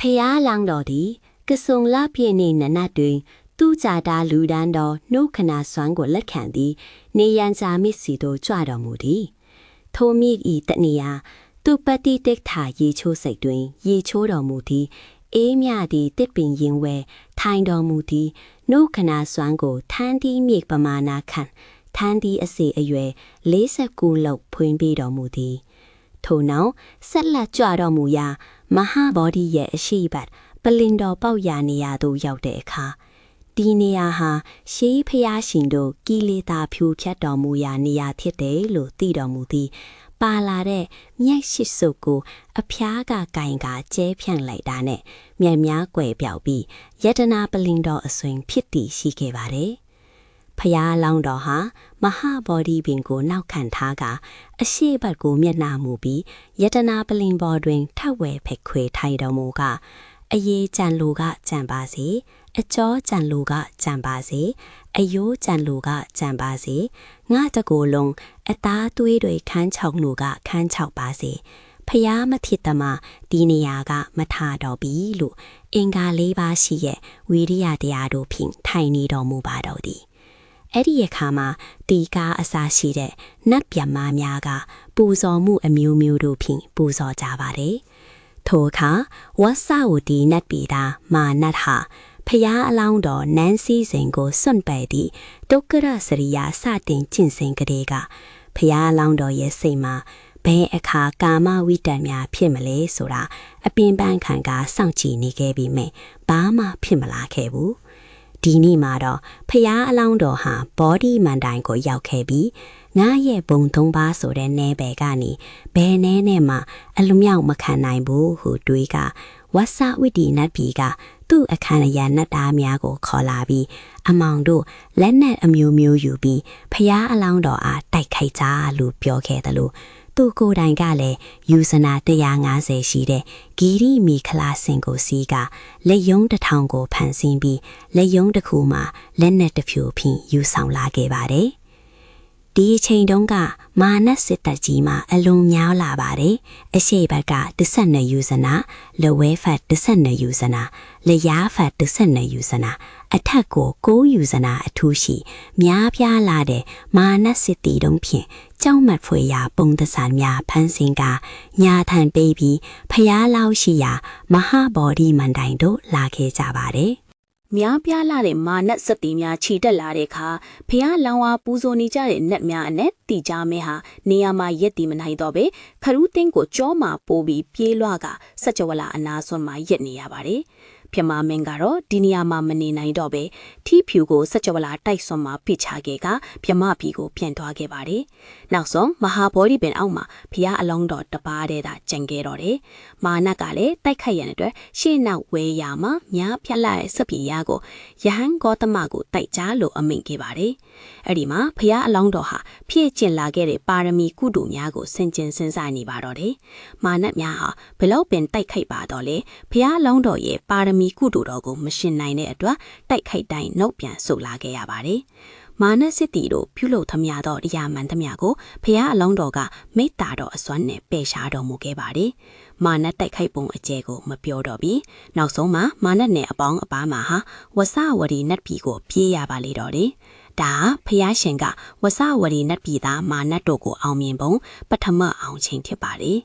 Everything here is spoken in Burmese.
ဖျားလောင်းတော်သည်ကစုံလပြည့်နေနနတ်တွင်သူ့ကြာတာလူဒန်းတော်နှုတ်ခနာစွမ်းကိုလက်ခံသည်နေရန်စာမစ်စီတို့ကြွတော်မူသည်ထိုမိဤတနေယာသူပတိတိတ်ထာရေချိုးစိတ်တွင်ရေချိုးတော်မူသည်အေးမြသည်တစ်ပင်ရင်ဝဲထိုင်တော်မူသည်နှုတ်ခနာစွမ်းကိုထန်းသည်မြေပမာဏခံထန်းသည်အစေအရွယ်49လောက်ဖွင့်ပေးတော်မူသည်ထို့နောက်ဆက်လက်ကြွတော်မူရာမဟာဗောဓိရဲ့အရှိတ်ပလင်တော်ပေါက်ရာနေရာသို့ရောက်တဲ့အခါဒီနေရာဟာရှေးဖျားရှင်တို့ကိလေသာဖြူဖြတ်တော်မူရာနေရာဖြစ်တယ်လို့သိတော်မူသည်ပါလာတဲ့မြက်ရှိစုပ်ကိုအဖျားကကင်ကကျဲဖြန့်လိုက်တာနဲ့မြက်များကွယ်ပြောက်ပြီးယတနာပလင်တော်အစွင်ဖြစ်တည်ရှိခဲ့ပါတယ်ဖျားလောင်းတော်ဟာမဟာဗောဓိပင်ကိုနောက်ခံထားကအရှိတ်ဘတ်ကိုမျက်နှာမူပြီးယတနာပလင်ပေါ်တွင်ထပ်ဝဲဖက်ခွေထိုင်တော်မူကအရေးကြံလူကကြံပါစေအကျော်ကြံလူကကြံပါစေအယိုးကြံလူကကြံပါစေငါတကိုယ်လုံးအသားသွေးတွေခန်းချောက်လူကခန်းချောက်ပါစေဖျားမဖြစ်တမဒီနေရာကမထတော်ပြီလို့အင်္ဂါ၄ပါးရှိရဲ့ဝိရိယတရားတို့ဖြင့်ထိုင်နေတော်မူပါတော်သည်အဲ့ဒီအခါမှာတီကားအစာရှိတဲ့နတ်ပြမများကပူဇော်မှုအမျိုးမျိုးတို့ဖြင့်ပူဇော်ကြပါတယ်ထိုအခါဝဆဝတီနတ်ပြည်သားမာနတ်ဟာဖျားအလောင်းတော်နန်းစည်းစိန်ကိုစွန့်ပယ်သည့်ဒုက္ခရစရိယာစတင်ကျင့်စဉ်ကလေးကဖျားအလောင်းတော်ရဲ့စိတ်မှာဘယ်အခါကာမဝိတ္တများဖြစ်မလဲဆိုတာအပင်ပန်းခံကစောင့်ကြည့်နေခဲ့ပြီးမြဲဘာမှဖြစ်မလာခဲ့ဘူးဒီနေ့မှာတော့ဖျားအလောင်းတော်ဟာဘောဓိမန္တိုင်ကိုရောက်ခဲ့ပြီးငါရဲ့ဘုံ၃ပါးဆိုတဲ့နယ်ပယ်ကနေဘယ်နဲနဲ့မှအလွမြောက်မခံနိုင်ဘူးဟုတွေးကဝဆဝိတ္တိနတ်ပြည်ကသူ့အခမ်းအရာနတ်သားများကိုခေါ်လာပြီးအမောင်တို့လက်နက်အမျိုးမျိုးယူပြီးဖျားအလောင်းတော်အားတိုက်ခိုက်ကြလို့ပြောခဲ့တယ်လို့သူကိုယ်တိုင်ကလည်းယူဇနာ150ရှိတဲ့ဂီရီမီခလာစင်ကိုစီးကလက်ယုံ1000ကိုဖန်ဆင်းပြီးလက်ယုံတစ်ခုမှာလက်နက်တစ်ဖြူဖြင့်ယူဆောင်လာခဲ့ပါတယ်ဒီအချိန်တုန်းကမာနစစ်တပ်ကြီးမှာအလုံးများလာပါတယ်အရှိဘက်က12ယူဇနာလက်ဝဲဖတ်12ယူဇနာလက်ရားဖတ်12ယူဇနာအထက်ကို9ယူဇနာအထူးရှိများပြားလာတဲ့မာနစစ်တီတုံးဖြင့်ကြောက်မတ်ဖွယ်ရာပုံသဏ္ဍာန်များဖန်ဆင်းကညာထန်ပေးပြီးဖျားလောက်ရှိရာမဟာဗောဓိမန္တိုင်တို့လာခဲ့ကြပါတယ်များပြားလာတဲ့မာနတ်စက်တီများခြိတက်လာတဲ့အခါဖျားလောင်ဝါပူဇော်နေကြတဲ့နတ်များအနက်တီကြမဲဟာနေရာမှာရက်တီမနိုင်တော့ပဲခရူးတင်းကိုကြောမှာပိုးပြီးပြေးလွှားကစัจ java လာအနာဆွမ်းမှာရက်နေရပါတယ်ပြမမင်းကတော့ဒီနေရာမှာမနေနိုင်တော့ပဲထီးဖြူကိုစัจ java လာတိုက်ဆွမ်းမှာပြစ်ချခဲ့ကပြမပြည်ကိုပြန်သွားခဲ့ပါတယ်နောက်ဆုံးမဟာဗောဓိပင်အောက်မှာဖျားအလောင်းတော်တပါးတဲ့တာကြံခဲ့တော့တယ်မာနတ်ကလည်းတိုက်ခိုက်ရတဲ့အတွက်ရှေ့နောက်ဝဲရမှာများဖြတ်လိုက်စပ်ပြေရကိုယဟန်ဂေါတမကိုတိုက်ကြလို့အမိန့်ခဲ့ပါတယ်အဲ့ဒီမှာဖျားအလောင်းတော်ဟာဖြည့်ကျင်လာခဲ့တဲ့ပါရမီကုတုများကိုဆင်ကျင်စဉ်းစားနေပါတော့တယ်မာနတ်များဟာဘလောက်ပင်တိုက်ခိုက်ပါတော့လေဖျားအလောင်းတော်ရဲ့ပါရမီကုတုတော်ကိုမရှင်နိုင်တဲ့အတွက်တိုက်ခိုက်တိုင်းနှုတ်ပြန်ဆုတ်လာခဲ့ရပါတယ်မာနစစ်တီတို့ပြုလုပ်သမျှသောတရားမှန်သမျှကိုဖျားအလောင်းတော်ကမိတ္တာတော်အစွမ်းနဲ့ပယ်ရှားတော်မူခဲ့ပါတယ်မာနတိုက်ခိုက်ပုံအကျဲကိုမပြောတော့ပြီးနောက်ဆုံးမှာမာနနဲ့အပေါင်းအပါမှာဟာဝဆဝရီနတ်ပြည်ကိုပြေးရပါလေတော့တယ်ဒါဖျားရှင်ကဝဆဝရီနတ်ပြည်သားမာနတို့ကိုအောင်မြင်ပုံပထမအောင်ချိန်ဖြစ်ပါတယ်